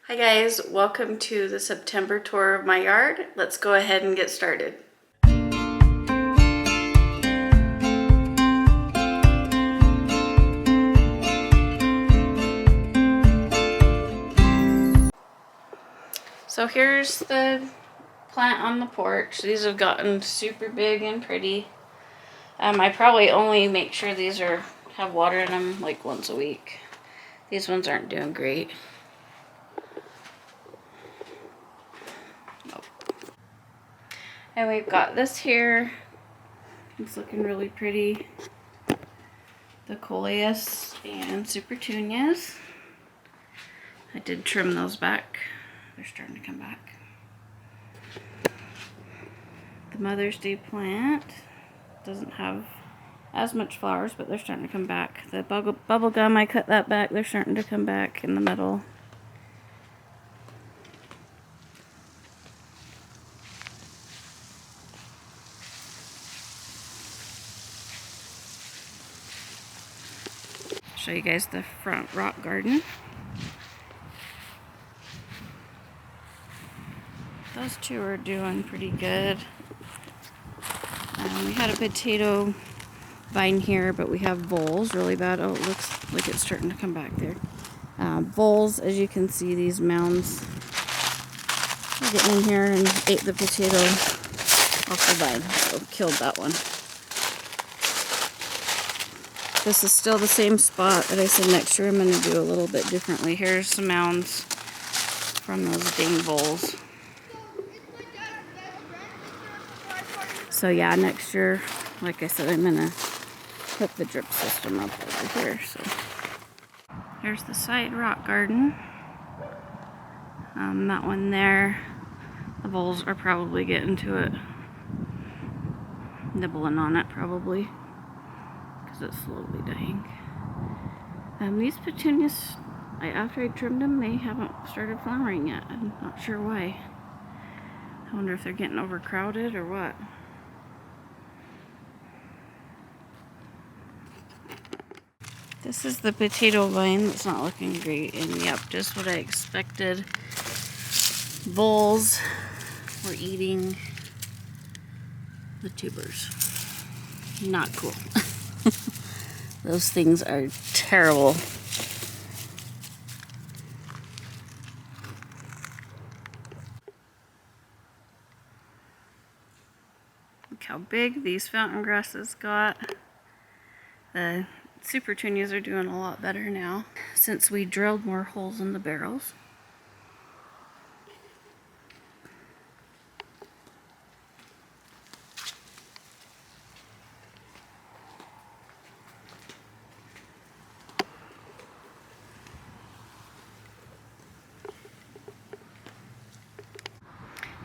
Hi guys, welcome to the September tour of my yard. Let's go ahead and get started. So here's the plant on the porch. These have gotten super big and pretty. I probably only make sure these have water in them like once a week. These ones aren't doing great. And we've got this here. It's looking really pretty. The Dahlias and Petunias. I did trim those back. They're starting to come back. The Mother's Day plant doesn't have as much flowers, but they're starting to come back. The bubble gum, I cut that back. They're starting to come back in the middle. Show you guys the front rock garden. Those two are doing pretty good. We had a potato vine here, but we have voles really bad. Oh, it looks like it's starting to come back there. Voles, as you can see, these mounds are getting in here and ate the potato off the vine. So killed that one. This is still the same spot that I said next year I'm going to do a little bit differently. Here's some mounds from those dang voles. So yeah, next year, like I said, I'm going to hook the drip system up over here. So here's the side rock garden. That one there, the voles are probably getting to it. Nibbling on it probably. It's slowly dying. These petunias, after I trimmed them, they haven't started flowering yet. I'm not sure why. I wonder if they're getting overcrowded or what. This is the potato vine that's not looking great, and yep, just what I expected. Voles were eating the tubers. Not cool. Those things are terrible. Look how big these fountain grasses got. The Petunias are doing a lot better now since we drilled more holes in the barrels.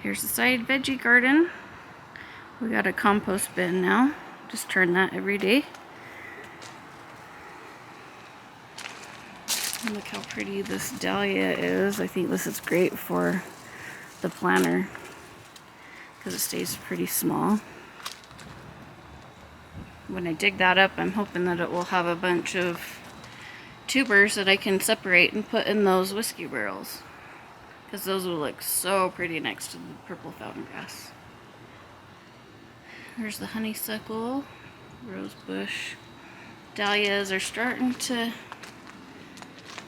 Here's the side veggie garden. We got a compost bin now. Just turn that every day. And look how pretty this dahlia is. I think this is great for the planter because it stays pretty small. When I dig that up, I'm hoping that it will have a bunch of tubers that I can separate and put in those whiskey barrels. Because those will look so pretty next to the purple fountain grass. There's the honeysuckle, rose bush. Dahlias are starting to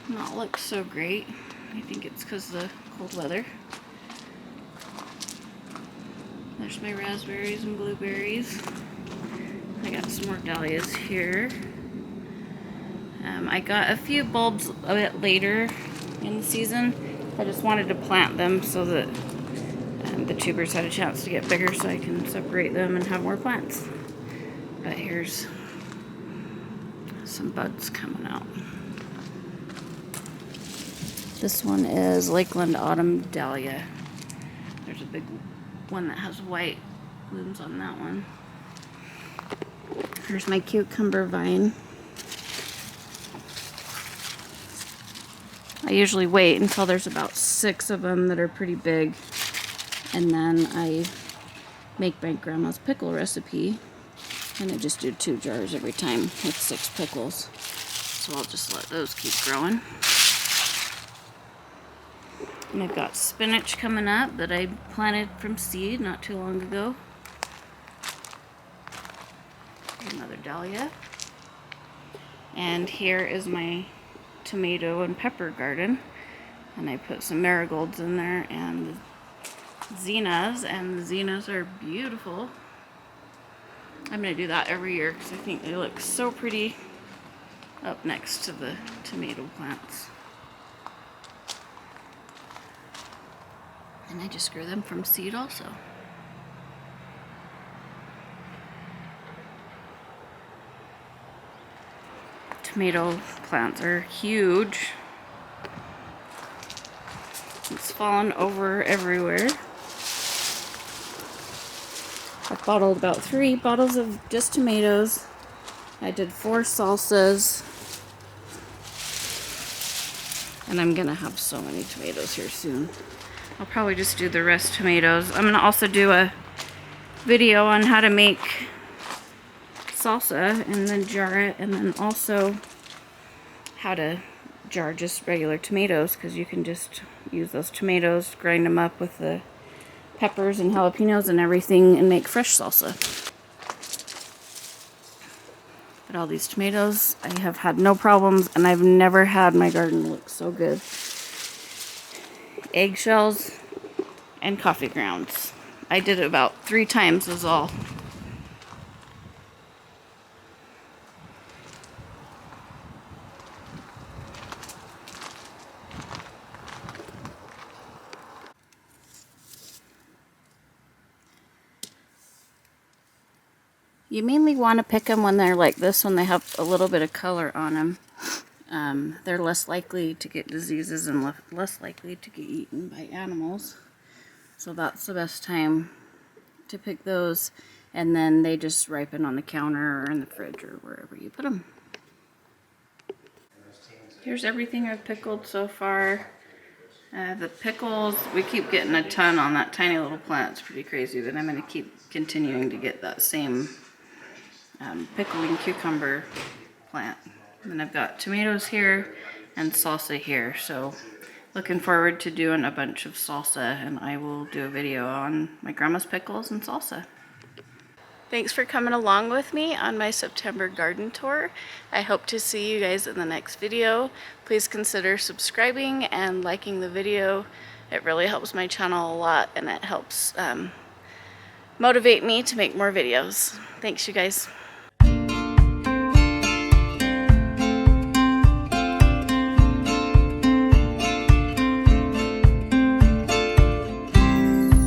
not look so great. I think it's because of the cold weather. There's my raspberries and blueberries. I got some more dahlias here. I got a few bulbs a bit later in the season. I just wanted to plant them so that the tubers had a chance to get bigger so I can separate them and have more plants. But here's some buds coming out. This one is Lakeland Autumn Dahlia. There's a big one that has white blooms on that one. Here's my cucumber vine. I usually wait until there's about 6 of them that are pretty big, and then I make my grandma's pickle recipe, and I just do 2 jars every time with 6 pickles. So I'll just let those keep growing. And I've got spinach coming up that I planted from seed not too long ago. Another dahlia. And here is my tomato and pepper garden. And I put some marigolds in there and zinnias, and the zinnias are beautiful. I'm going to do that every year because I think they look so pretty up next to the tomato plants. And I just grew them from seed also. Tomato plants are huge. It's fallen over everywhere. I've bottled about 3 bottles of just tomatoes. I did 4 salsas. And I'm gonna have so many tomatoes here soon. I'll probably just do the rest tomatoes. I'm gonna also do a video on how to make salsa and then jar it, and then also how to jar just regular tomatoes, because you can just use those tomatoes, grind them up with the peppers and jalapenos and everything, and make fresh salsa. But all these tomatoes, I have had no problems, and I've never had my garden look so good. Eggshells and coffee grounds. I did it about 3 times is all. You mainly want to pick them when they're like this, when they have a little bit of color on them. They're less likely to get diseases and less likely to get eaten by animals. So that's the best time to pick those. And then they just ripen on the counter or in the fridge or wherever you put them. Here's everything I've pickled so far. The pickles, we keep getting a ton on that tiny little plant. It's pretty crazy, but I'm going to keep continuing to get that same pickling cucumber plant. And then I've got tomatoes here and salsa here, so looking forward to doing a bunch of salsa, and I will do a video on my grandma's pickles and salsa. Thanks for coming along with me on my September garden tour. I hope to see you guys in the next video. Please consider subscribing and liking the video. It really helps my channel a lot, and it helps motivate me to make more videos. Thanks, you guys.